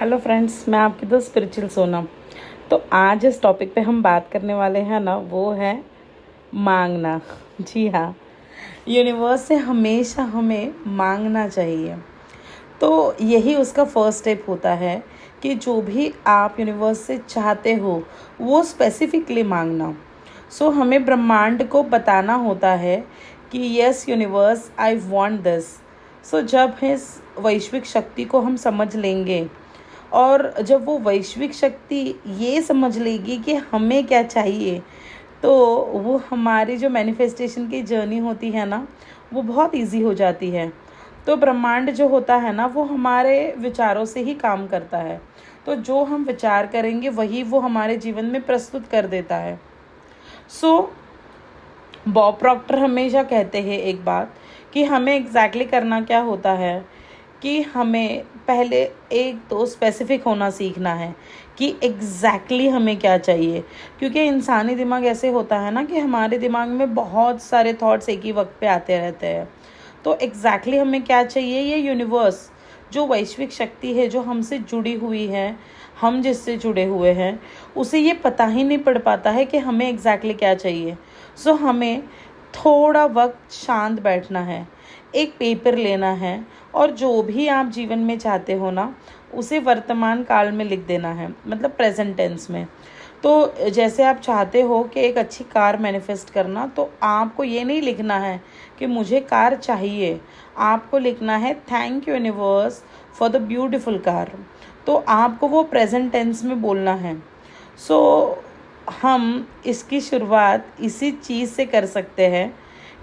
Hello friends, मैं आपकी दोस्त स्पिरिचुअल सोनम। तो आज इस टॉपिक पे हम बात करने वाले हैं ना, वो है मांगना। जी हाँ, यूनिवर्स से हमेशा हमें मांगना चाहिए। तो यही उसका फर्स्ट स्टेप होता है कि जो भी आप यूनिवर्स से चाहते हो वो स्पेसिफिकली मांगना। हमें ब्रह्मांड को बताना होता है कि yes universe, I want this. जब इस वैश्विक शक्ति को हम समझ लेंगे और जब वो वैश्विक शक्ति ये समझ लेगी कि हमें क्या चाहिए, तो वो हमारी जो मैनिफेस्टेशन की जर्नी होती है ना, वो बहुत इजी हो जाती है। तो ब्रह्मांड जो होता है ना, वो हमारे विचारों से ही काम करता है। तो जो हम विचार करेंगे वही वो हमारे जीवन में प्रस्तुत कर देता है। बॉब प्रॉक्टर हमेशा कहते हैं एक बात कि हमें एग्जैक्टली करना क्या होता है कि हमें पहले एक तो स्पेसिफिक होना सीखना है कि एग्जैक्टली हमें क्या चाहिए। क्योंकि इंसानी दिमाग ऐसे होता है ना कि हमारे दिमाग में बहुत सारे थॉट्स एक ही वक्त पे आते रहते हैं। तो एग्जैक्टली हमें क्या चाहिए, ये यूनिवर्स जो वैश्विक शक्ति है, जो हमसे जुड़ी हुई है, हम जिससे जुड़े हुए हैं, उसे ये पता ही नहीं पड़ पाता है कि हमें एग्जैक्टली क्या चाहिए। हमें थोड़ा वक्त शांत बैठना है, एक पेपर लेना है और जो भी आप जीवन में चाहते हो ना, उसे वर्तमान काल में लिख देना है, मतलब प्रेजेंट टेंस में। तो जैसे आप चाहते हो कि एक अच्छी कार मैनिफेस्ट करना, तो आपको ये नहीं लिखना है कि मुझे कार चाहिए, आपको लिखना है thank you universe for the beautiful car. तो आपको वो प्रेजेंट टेंस में बोलना है। हम इसकी शुरुआत इसी चीज़ से कर सकते हैं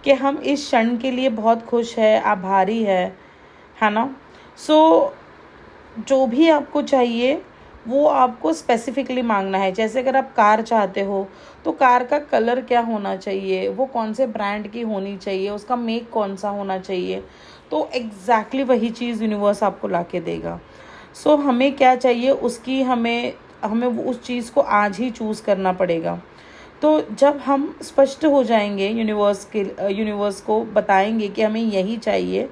कि हम इस क्षण के लिए बहुत खुश है, आभारी है ना। जो भी आपको चाहिए वो आपको स्पेसिफिकली मांगना है। जैसे अगर आप कार चाहते हो तो कार का कलर क्या होना चाहिए, वो कौन से ब्रांड की होनी चाहिए, उसका मेक कौन सा होना चाहिए, तो एग्जैक्टली वही चीज़ यूनिवर्स आपको ला के देगा। हमें क्या चाहिए उसकी हमें उस चीज़ को आज ही चूज़ करना पड़ेगा। तो जब हम स्पष्ट हो जाएंगे, यूनिवर्स को बताएंगे कि हमें यही चाहिए,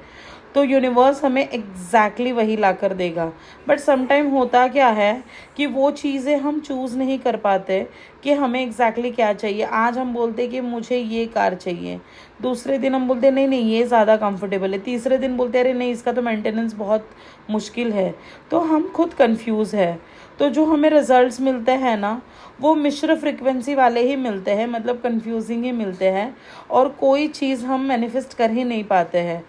तो यूनिवर्स हमें एग्जैक्टली वही ला कर देगा। बट समटाइम होता क्या है कि वो चीज़ें हम चूज़ नहीं कर पाते कि हमें एग्जैक्टली क्या चाहिए। आज हम बोलते कि मुझे ये कार चाहिए, दूसरे दिन हम बोलते नहीं ये ज़्यादा कंफर्टेबल है, तीसरे दिन बोलते अरे नहीं इसका तो मेंटेनेंस बहुत मुश्किल है। तो हम खुद कंफ्यूज है। तो जो हमें रिजल्ट्स मिलते हैं ना, वो मिश्र फ्रिक्वेंसी वाले ही मिलते हैं, मतलब कंफ्यूजिंग ही मिलते हैं, और कोई चीज़ हम मैनिफेस्ट कर ही नहीं पाते हैं।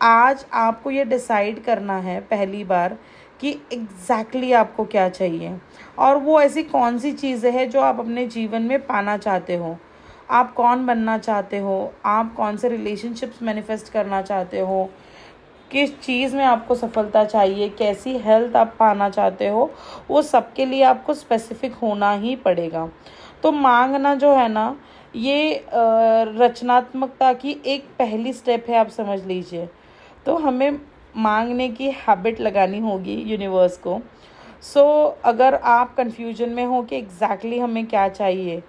आज आपको ये डिसाइड करना है पहली बार कि एग्जैक्टली आपको क्या चाहिए, और वो ऐसी कौन सी चीज़ें हैं जो आप अपने जीवन में पाना चाहते हो। आप कौन बनना चाहते हो, आप कौन से रिलेशनशिप्स मैनिफेस्ट करना चाहते हो, किस चीज़ में आपको सफलता चाहिए, कैसी हेल्थ आप पाना चाहते हो, वो सबके लिए आपको स्पेसिफिक होना ही पड़ेगा। तो मांगना जो है ना, ये रचनात्मकता की एक पहली स्टेप है, आप समझ लीजिए। तो हमें मांगने की हैबिट लगानी होगी यूनिवर्स को। अगर आप कंफ्यूजन में हो कि एग्जैक्टली हमें क्या चाहिए,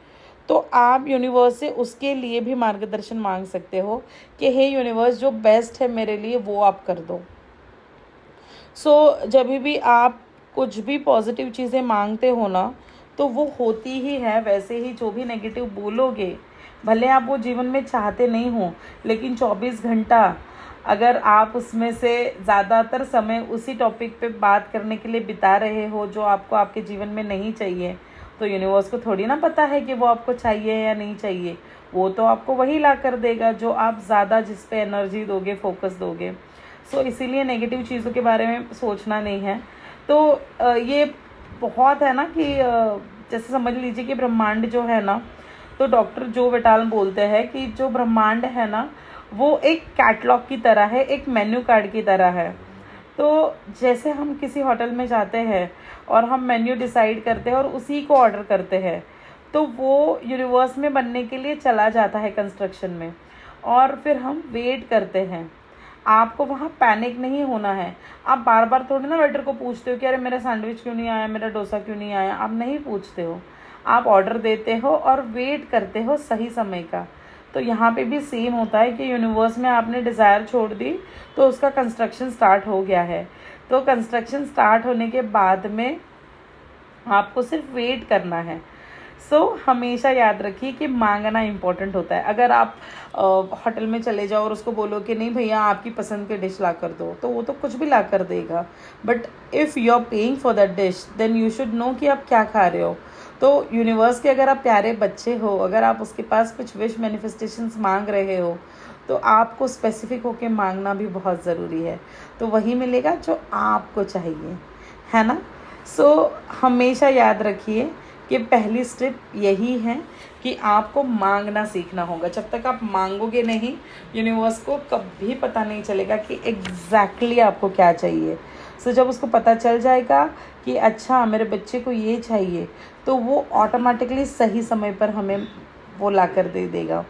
तो आप यूनिवर्स से उसके लिए भी मार्गदर्शन मांग सकते हो कि हे यूनिवर्स, जो बेस्ट है मेरे लिए वो आप कर दो। जब भी आप कुछ भी पॉजिटिव चीज़ें मांगते हो ना, तो वो होती ही है। वैसे ही जो भी नेगेटिव बोलोगे, भले आप वो जीवन में चाहते नहीं हो, लेकिन 24 घंटा अगर आप उसमें से ज़्यादातर समय उसी टॉपिक पे बात करने के लिए बिता रहे हो जो आपको आपके जीवन में नहीं चाहिए, तो यूनिवर्स को थोड़ी ना पता है कि वो आपको चाहिए या नहीं चाहिए। वो तो आपको वही ला कर देगा जो आप ज़्यादा जिस पे एनर्जी दोगे, फोकस दोगे। इसीलिए नेगेटिव चीज़ों के बारे में सोचना नहीं है। ये बहुत है ना कि जैसे समझ लीजिए कि ब्रह्मांड जो है ना, तो डॉक्टर जो विटाल बोलते हैं कि जो ब्रह्मांड है ना, वो एक कैटलॉग की तरह है, एक मेन्यू कार्ड की तरह है। तो जैसे हम किसी होटल में जाते हैं और हम मेन्यू डिसाइड करते हैं और उसी को ऑर्डर करते हैं, तो वो यूनिवर्स में बनने के लिए चला जाता है कंस्ट्रक्शन में, और फिर हम वेट करते हैं। आपको वहाँ पैनिक नहीं होना है। आप बार बार थोड़ी ना वेटर को पूछते हो कि अरे मेरा सैंडविच क्यों नहीं आया, मेरा डोसा क्यों नहीं आया। आप नहीं पूछते हो, आप ऑर्डर देते हो और वेट करते हो सही समय का। तो यहाँ पे भी सेम होता है कि यूनिवर्स में आपने डिज़ायर छोड़ दी तो उसका कंस्ट्रक्शन स्टार्ट हो गया है। तो कंस्ट्रक्शन स्टार्ट होने के बाद में आपको सिर्फ वेट करना है। हमेशा याद रखिए कि मांगना इम्पोर्टेंट होता है। अगर आप होटल में चले जाओ और उसको बोलो कि नहीं भैया आपकी पसंद की डिश ला कर दो, तो वो तो कुछ भी ला कर देगा। But if you are paying for that dish, then you should know कि आप क्या खा रहे हो। तो यूनिवर्स के अगर आप प्यारे बच्चे हो, अगर आप उसके पास कुछ विश मैनिफेस्टेशंस मांग रहे हो, तो आपको स्पेसिफिक होके मांगना भी बहुत ज़रूरी है। तो वही मिलेगा जो आपको चाहिए, है ना। हमेशा याद रखिए कि पहली स्टेप यही है कि आपको मांगना सीखना होगा। जब तक आप मांगोगे नहीं, यूनिवर्स को कभी पता नहीं चलेगा कि एग्जैक्टली आपको क्या चाहिए। जब उसको पता चल जाएगा कि अच्छा मेरे बच्चे को ये चाहिए, तो वो ऑटोमेटिकली सही समय पर हमें वो ला कर दे देगा।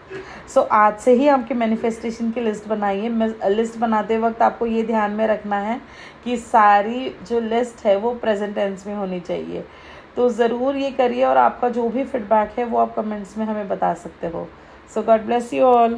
आज से ही आपकी मैनिफेस्टेशन की लिस्ट बनाइए। लिस्ट बनाते वक्त आपको ये ध्यान में रखना है कि सारी जो लिस्ट है वो प्रेजेंट टेंस में होनी चाहिए। तो ज़रूर ये करिए, और आपका जो भी फीडबैक है वो आप कमेंट्स में हमें बता सकते हो। God bless you all.